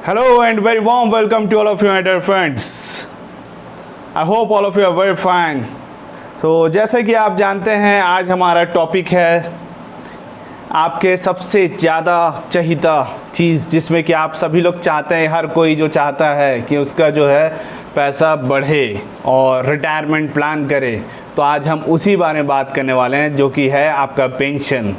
Hello and very warm welcome to all of you my dear friends. I hope all of you are very fine. So जैसे कि आप जानते हैं आज हमारा टॉपिक है आपके सबसे ज़्यादा चाहिता चीज़, जिसमें कि आप सभी लोग चाहते हैं, हर कोई जो चाहता है कि उसका जो है पैसा बढ़े और रिटायरमेंट प्लान करे। तो आज हम उसी बारे में बात करने वाले हैं जो कि है आपका पेंशन।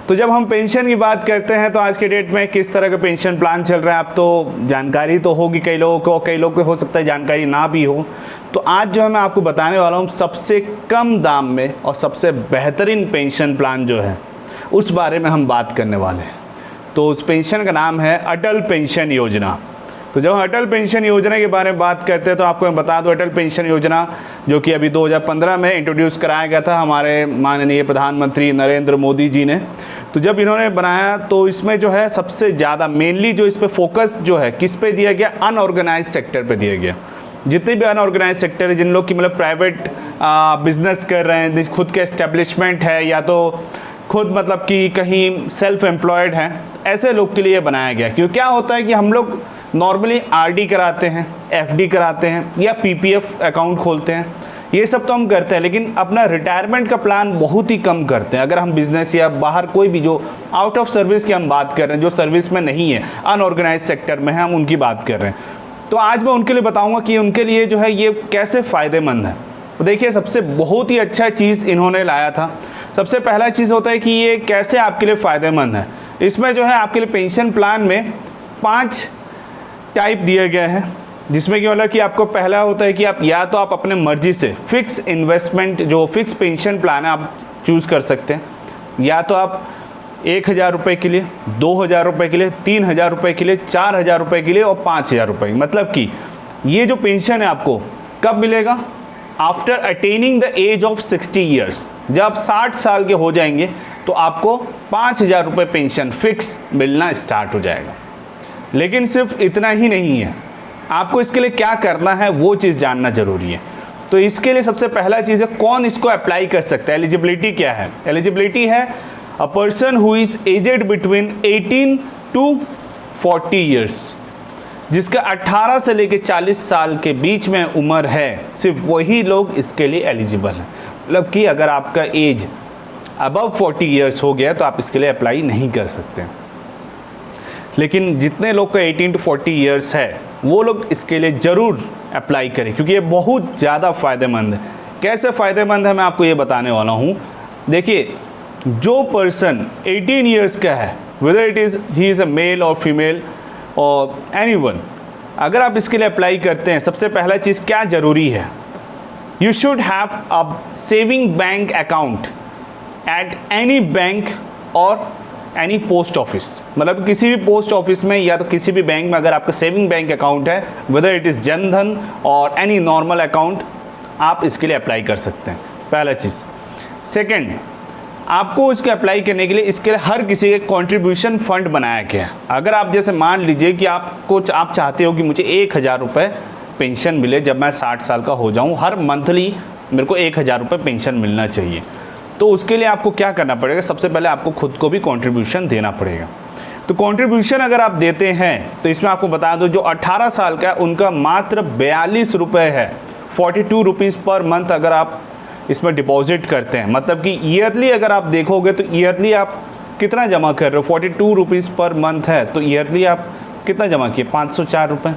तो जब हम पेंशन की बात करते हैं तो आज के डेट में किस तरह का पेंशन प्लान चल रहा है, आप तो जानकारी तो होगी कई लोगों को, कई लोगों को हो सकता है जानकारी ना भी हो। तो आज जो है मैं आपको बताने वाला हूँ सबसे कम दाम में और सबसे बेहतरीन पेंशन प्लान जो है उस बारे में हम बात करने वाले हैं। तो उस पेंशन का नाम है अटल पेंशन योजना। तो जब हम अटल पेंशन योजना के बारे में बात करते हैं तो आपको मैं बता दूं, अटल पेंशन योजना जो कि अभी 2015 में इंट्रोड्यूस कराया गया था हमारे माननीय प्रधानमंत्री नरेंद्र मोदी जी ने। तो जब इन्होंने बनाया तो इसमें जो है सबसे ज़्यादा मेनली जो इस पर फोकस जो है किस पे दिया गया, अनऑर्गेनाइज सेक्टर पे दिया गया। जितने भी अनऑर्गेनाइज सेक्टर है, जिन लोग की मतलब प्राइवेट बिजनेस कर रहे हैं, खुद के एस्टेब्लिशमेंट है या तो खुद मतलब कि कहीं सेल्फ एम्प्लॉयड हैं, ऐसे लोग के लिए बनाया गया। क्योंकि क्या होता है कि हम लोग नॉर्मली आरडी कराते हैं, एफडी कराते हैं या पीपीएफ अकाउंट खोलते हैं, ये सब तो हम करते हैं, लेकिन अपना रिटायरमेंट का प्लान बहुत ही कम करते हैं। अगर हम बिजनेस या बाहर कोई भी जो आउट ऑफ सर्विस की हम बात कर रहे हैं, जो सर्विस में नहीं है, अनऑर्गेनाइज सेक्टर में है, हम उनकी बात कर रहे हैं। तो आज मैं उनके लिए बताऊंगा कि उनके लिए जो है ये कैसे फ़ायदेमंद है। तो देखिए, सबसे बहुत ही अच्छा चीज़ इन्होंने लाया था। सबसे पहला चीज़ होता है कि ये कैसे आपके लिए फ़ायदेमंद है। इसमें जो है आपके लिए पेंशन प्लान में 5 टाइप दिए गए हैं, जिसमें कि मतलब कि आपको पहला होता है कि आप या तो आप अपने मर्जी से फिक्स इन्वेस्टमेंट जो फिक्स पेंशन प्लान है आप चूज़ कर सकते हैं, या तो आप 1,000 रुपये के लिए, 2,000 रुपये के लिए, 3,000 रुपये के लिए, 4,000 रुपये के लिए और 5,000 रुपये। मतलब कि ये जो पेंशन है आपको कब मिलेगा? After attaining the age of 60 years. जब आप 60 साल के हो जाएंगे तो आपको 5,000 रुपये पेंशन फिक्स मिलना स्टार्ट हो जाएगा। लेकिन सिर्फ इतना ही नहीं है, आपको इसके लिए क्या करना है वो चीज़ जानना ज़रूरी है। तो इसके लिए सबसे पहला चीज़ है कौन इसको अप्लाई कर सकता है। एलिजिबिलिटी क्या है? एलिजिबिलिटी है a person who is aged between 18 to 40 years, जिसका 18 से लेकर 40 साल के बीच में उम्र है, सिर्फ वही लोग इसके लिए एलिजिबल हैं। मतलब कि अगर आपका एज अबव 40 ईयर्स हो गया तो आप इसके लिए अप्लाई नहीं कर सकते। लेकिन जितने लोग का 18 to 40 ईयर्स है वो लोग इसके लिए ज़रूर अप्लाई करें, क्योंकि ये बहुत ज़्यादा फ़ायदेमंद है। कैसे फ़ायदेमंद है मैं आपको ये बताने वाला हूँ। देखिए, जो पर्सन 18 ईयर्स का है, whether it is he is a male और फीमेल और एनीवन, अगर आप इसके लिए अप्लाई करते हैं, सबसे पहला चीज़ क्या ज़रूरी है, you should have a saving bank account at any bank और एनी पोस्ट ऑफिस। मतलब किसी भी पोस्ट ऑफिस में या तो किसी भी बैंक में अगर आपका सेविंग बैंक अकाउंट है, whether it is Jan Dhan और एनी नॉर्मल अकाउंट, आप इसके लिए अप्लाई कर सकते हैं। पहला चीज़। सेकंड, आपको इसके अप्लाई करने के लिए इसके लिए हर किसी के कंट्रीब्यूशन फंड बनाया गया है। अगर आप जैसे मान लीजिए कि आप चाहते हो कि मुझे 1,000 रुपये पेंशन मिले जब मैं 60 साल का हो जाऊँ, हर मंथली मेरे को 1,000 रुपये पेंशन मिलना चाहिए, तो उसके लिए आपको क्या करना पड़ेगा? सबसे पहले आपको खुद को भी कंट्रीब्यूशन देना पड़ेगा। तो कंट्रीब्यूशन अगर आप देते हैं तो इसमें आपको बता दो, जो 18 साल का है उनका मात्र 42 रुपये है, 42 रुपीज़ पर मंथ अगर आप इसमें डिपॉजिट करते हैं। मतलब कि ईयरली अगर आप देखोगे तो ईयरली आप कितना जमा कर रहे हो? 42 रुपीज़ पर मंथ है तो ईयरली आप कितना जमा किए? 504 रुपये।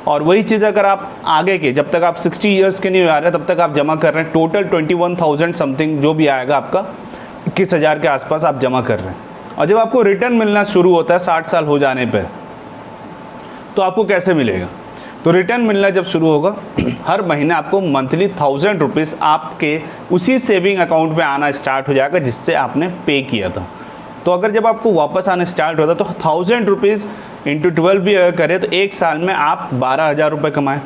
और वही चीज़ अगर आप आगे के, जब तक आप 60 ईयर्स के नहीं आ रहे तब तक आप जमा कर रहे हैं, टोटल 21,000 समथिंग जो भी आएगा आपका 21,000 के आसपास आप जमा कर रहे हैं। और जब आपको रिटर्न मिलना शुरू होता है 60 साल हो जाने पर, तो आपको कैसे मिलेगा? तो रिटर्न मिलना जब शुरू होगा, हर महीने आपको मंथली 1,000 रुपीज़ आपके उसी सेविंग अकाउंट में आना स्टार्ट हो जाएगा जिससे आपने पे किया था। तो अगर जब आपको वापस आना स्टार्ट होता तो 1,000 रुपीज़ इंटू 12 भी अगर करें तो एक साल में आप 12,000 रुपये कमाएँ।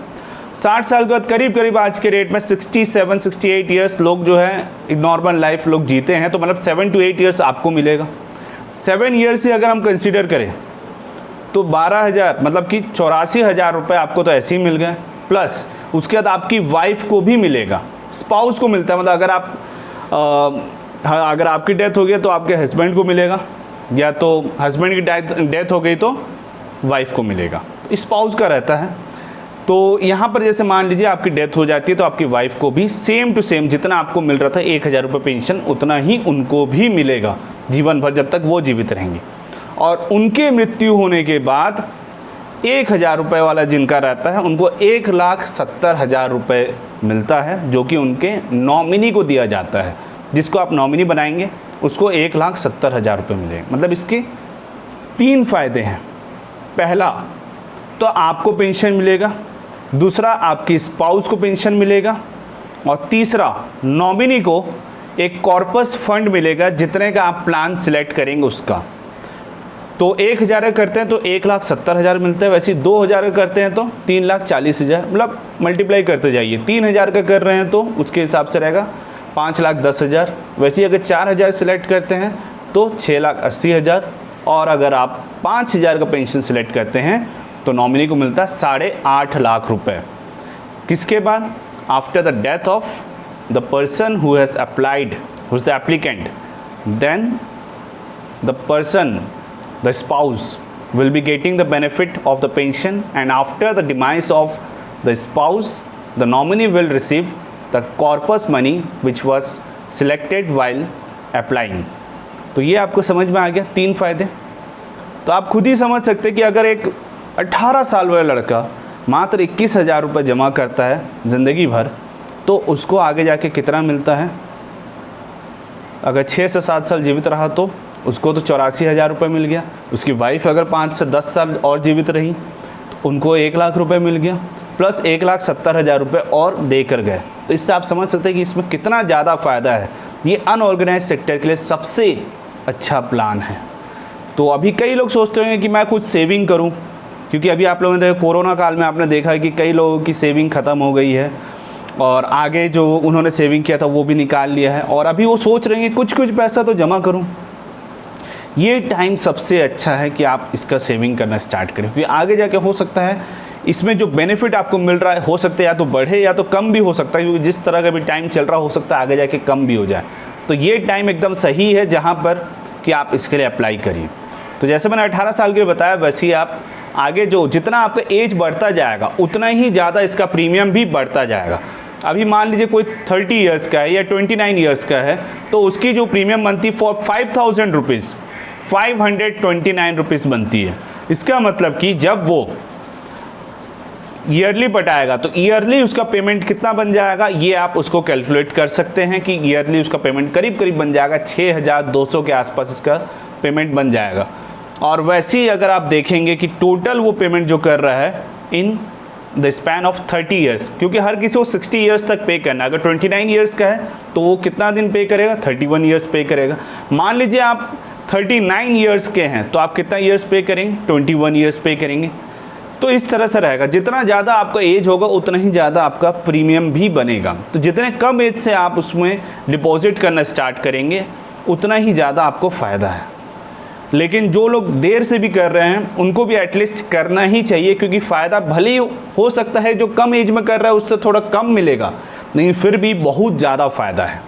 60 साल के बाद करीब करीब आज के रेट में 67-68 ईयर्स लोग जो है नॉर्मल लाइफ लोग जीते हैं, तो मतलब 7 to 8 ईयर्स आपको मिलेगा। 7 ईयर्स ही अगर हम कंसिडर करें तो 12,000 मतलब कि 84,000 रुपये आपको तो ऐसे ही मिल गए, प्लस उसके बाद आपकी वाइफ को भी मिलेगा, स्पाउस को मिलता है। मतलब अगर आपकी डेथ हो गई तो आपके हस्बैंड को मिलेगा, या तो हस्बैंड की डेथ हो गई तो वाइफ को मिलेगा। तो स्पाउस का रहता है। तो यहाँ पर जैसे मान लीजिए आपकी डेथ हो जाती है तो आपकी वाइफ को भी सेम टू सेम जितना आपको मिल रहा था 1000 रुपये पेंशन, उतना ही उनको भी मिलेगा जीवन भर जब तक वो जीवित रहेंगे। और उनके मृत्यु होने के बाद 1000 रुपये वाला जिनका रहता है उनको 1,70,000 रुपये मिलता है, जो कि उनके नॉमिनी को दिया जाता है। जिसको आप नॉमिनी बनाएंगे उसको 1,70,000 रुपये मिलेंगे। मतलब इसके 3 फ़ायदे हैं। पहला तो आपको पेंशन मिलेगा, दूसरा आपकी स्पाउस को पेंशन मिलेगा, और तीसरा नॉमिनी को एक कॉर्पस फंड मिलेगा जितने का आप प्लान सिलेक्ट करेंगे उसका। तो 1000 का करते हैं तो 1,70,000 मिलता है, वैसे 2000 का करते हैं तो 3,40,000, मतलब मल्टीप्लाई करते जाइए। 3000 का कर रहे हैं तो उसके हिसाब से रहेगा 5,10,000। वैसे अगर 4000 सिलेक्ट करते हैं तो 6,80,000, और अगर आप 5000 का पेंशन सिलेक्ट करते हैं तो नॉमिनी को मिलता है 8.5 लाख रुपये। किसके बाद? After the death of the person who has applied, who is the applicant, then the person, the spouse will be getting the benefit of the pension, and after the demise of the spouse the nominee will receive the corpus money which was selected while applying। तो ये आपको समझ में आ गया 3 फ़ायदे। तो आप खुद ही समझ सकते हैं कि अगर एक 18 साल वाला लड़का मात्र 21,000 रुपये जमा करता है ज़िंदगी भर, तो उसको आगे जाके कितना मिलता है। अगर 6 से 7 साल जीवित रहा तो उसको तो 84,000 रुपये मिल गया। उसकी वाइफ अगर 5 से 10 साल और जीवित रही तो उनको 1 लाख रुपये मिल गया, प्लस 1,70,000 रुपये और दे कर गए। तो इससे आप समझ सकते हैं कि इसमें कितना ज़्यादा फ़ायदा है। ये अनऑर्गेनाइज सेक्टर के लिए सबसे अच्छा प्लान है। तो अभी कई लोग सोचते होंगे कि मैं कुछ सेविंग करूं, क्योंकि अभी आप लोगों ने देखा कोरोना काल में आपने देखा है कि कई लोगों की सेविंग ख़त्म हो गई है, और आगे जो उन्होंने सेविंग किया था वो भी निकाल लिया है, और अभी वो सोच रहे हैं कि कुछ पैसा तो जमा करूँ। ये टाइम सबसे अच्छा है कि आप इसका सेविंग करना स्टार्ट करें, क्योंकि आगे जाके हो सकता है इसमें जो बेनिफिट आपको मिल रहा है हो सकता है या तो बढ़े या तो कम भी हो सकता है, क्योंकि जिस तरह का भी टाइम चल रहा हो सकता है आगे जाके कम भी हो जाए। तो ये टाइम एकदम सही है जहाँ पर कि आप इसके लिए अप्लाई करिए। तो जैसे मैंने 18 साल के लिए बताया, वैसे ही आप आगे जो जितना आपका एज बढ़ता जाएगा उतना ही ज़्यादा इसका प्रीमियम भी बढ़ता जाएगा। अभी मान लीजिए कोई 30 ईयर्स का है या 29 ईयर्स का है, तो उसकी जो प्रीमियम बनती है 5,000 रुपीज़ 529 रुपीज़ बनती है। इसका मतलब कि जब वो ईयरली पटाएगा तो ईयरली उसका पेमेंट कितना बन जाएगा, ये आप उसको कैलकुलेट कर सकते हैं कि ईयरली उसका पेमेंट करीब करीब बन जाएगा 6,200 के आसपास इसका पेमेंट बन जाएगा। और वैसे ही अगर आप देखेंगे कि टोटल वो पेमेंट जो कर रहा है in the span of 30 years, क्योंकि हर किसी को 60 ईयर्स तक पे करना है। अगर 29 ईयर्स का है तो वो कितना दिन पे करेगा, 31 ईयर्स पे करेगा। मान लीजिए आप 39 ईयर्स के हैं तो आप कितना ईयर्स पे करेंगे, 21 ईयर्स पे करेंगे। तो इस तरह से रहेगा, जितना ज़्यादा आपका एज होगा उतना ही ज़्यादा आपका प्रीमियम भी बनेगा। तो जितने कम एज से आप उसमें डिपॉजिट करना स्टार्ट करेंगे उतना ही ज़्यादा आपको फ़ायदा है। लेकिन जो लोग देर से भी कर रहे हैं उनको भी एटलीस्ट करना ही चाहिए, क्योंकि फ़ायदा भले ही हो सकता है जो कम एज में कर रहा है उससे थोड़ा कम मिलेगा, लेकिन फिर भी बहुत ज़्यादा फ़ायदा है।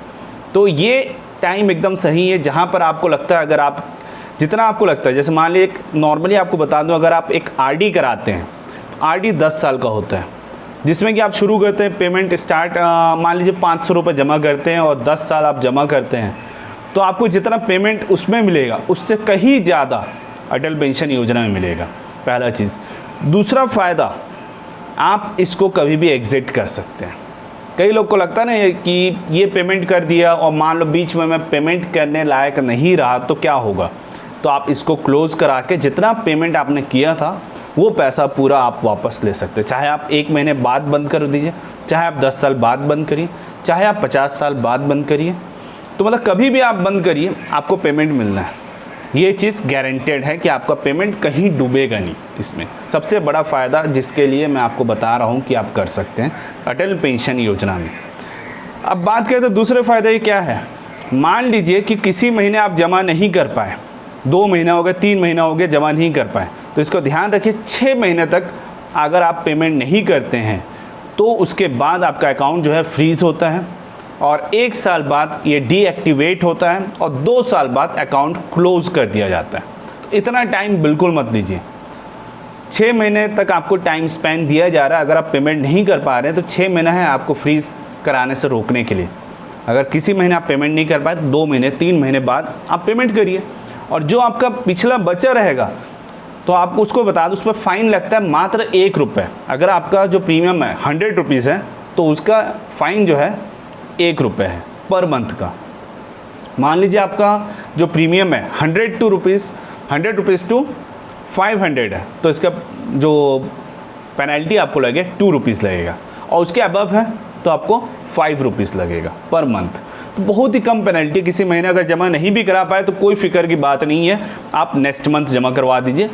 तो ये टाइम एकदम सही है जहाँ पर आपको लगता है, अगर आप जितना आपको लगता है, जैसे मान लीजिए एक नॉर्मली आपको बता दूं, अगर आप एक आरडी कराते हैं तो आरडी 10 साल का होता है, जिसमें कि आप शुरू करते हैं पेमेंट स्टार्ट मान लीजिए 500 रुपये जमा करते हैं और 10 साल आप जमा करते हैं, तो आपको जितना पेमेंट उसमें मिलेगा उससे कहीं ज़्यादा अटल पेंशन योजना में मिलेगा, पहला चीज़। दूसरा फ़ायदा, आप इसको कभी भी एग्ज़िट कर सकते हैं। कई लोग को लगता है ना कि ये पेमेंट कर दिया और मान लो बीच में मैं पेमेंट करने लायक नहीं रहा तो क्या होगा, तो आप इसको क्लोज़ करा के जितना पेमेंट आपने किया था वो पैसा पूरा आप वापस ले सकते हैं। चाहे आप 1 महीने बाद बंद कर दीजिए, चाहे आप 10 साल बाद बंद करिए, चाहे आप 50 साल बाद बंद करिए, तो मतलब कभी भी आप बंद करिए आपको पेमेंट मिलना है। ये चीज़ गारंटेड है कि आपका पेमेंट कहीं डूबेगा नहीं। इसमें सबसे बड़ा फ़ायदा जिसके लिए मैं आपको बता रहा हूँ कि आप कर सकते हैं अटल पेंशन योजना में। अब बात करते हैं दूसरे फ़ायदे ये क्या है। मान लीजिए कि किसी महीने आप जमा नहीं कर पाए, 2 महीना हो गया, 3 महीना हो गया, जमा नहीं कर पाए, तो इसको ध्यान रखिए 6 महीने तक अगर आप पेमेंट नहीं करते हैं तो उसके बाद आपका अकाउंट जो है फ्रीज़ होता है, और 1 साल बाद ये डीएक्टिवेट होता है, और 2 साल बाद अकाउंट क्लोज़ कर दिया जाता है। तो इतना टाइम बिल्कुल मत दीजिए। 6 महीने तक आपको टाइम स्पेंड दिया जा रहा है। अगर आप पेमेंट नहीं कर पा रहे हैं तो 6 महीना है आपको फ्रीज़ कराने से रोकने के लिए। अगर किसी महीने आप पेमेंट नहीं कर पाए तो 2 महीने 3 महीने बाद आप पेमेंट करिए, और जो आपका पिछला बचा रहेगा तो आप उसको बता दो, उस पर फ़ाइन लगता है मात्र 1 रुपये। अगर आपका जो प्रीमियम है 100 रुपीज़ है तो उसका फ़ाइन जो है 1 रुपये है पर मंथ का। मान लीजिए आपका जो प्रीमियम है 100 रुपीज़ टू 500 है, तो इसका जो पेनल्टी आपको लगे 2 रुपीज़ लगेगा, और उसके अबव है तो आपको 5 रुपीज़ लगेगा पर मंथ। तो बहुत ही कम पेनल्टी। किसी महीने अगर जमा नहीं भी करा पाए तो कोई फ़िक्र की बात नहीं है, आप नेक्स्ट मंथ जमा करवा दीजिए।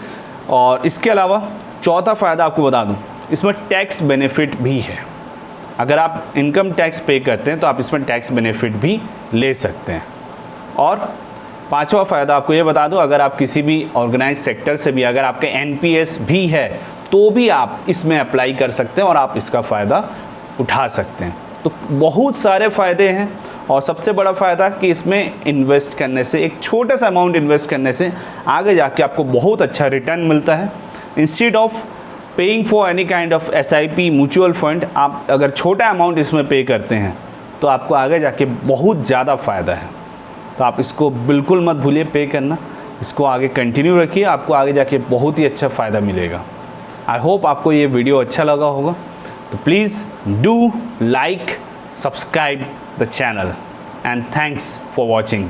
और इसके अलावा चौथा फ़ायदा आपको बता दूं, इसमें टैक्स बेनिफिट भी है। अगर आप इनकम टैक्स पे करते हैं तो आप इसमें टैक्स बेनिफिट भी ले सकते हैं। और पांचवा फ़ायदा आपको ये बता दूं, अगर आप किसी भी ऑर्गेनाइज सेक्टर से भी अगर आपके एनपीएस भी है तो भी आप इसमें अप्लाई कर सकते हैं और आप इसका फ़ायदा उठा सकते हैं। तो बहुत सारे फ़ायदे हैं, और सबसे बड़ा फ़ायदा कि इसमें इन्वेस्ट करने से, एक छोटा सा अमाउंट इन्वेस्ट करने से आगे जाके आपको बहुत अच्छा रिटर्न मिलता है। Instead of paying for any kind of SIP mutual fund, आप अगर छोटा अमाउंट इसमें पे करते हैं तो आपको आगे जाके बहुत ज़्यादा फ़ायदा है। तो आप इसको बिल्कुल मत भूलिए पे करना, इसको आगे कंटिन्यू रखिए, आपको आगे जाके बहुत ही अच्छा फ़ायदा मिलेगा। आई होप आपको ये वीडियो अच्छा लगा होगा, तो please do like, subscribe the channel, and thanks for watching.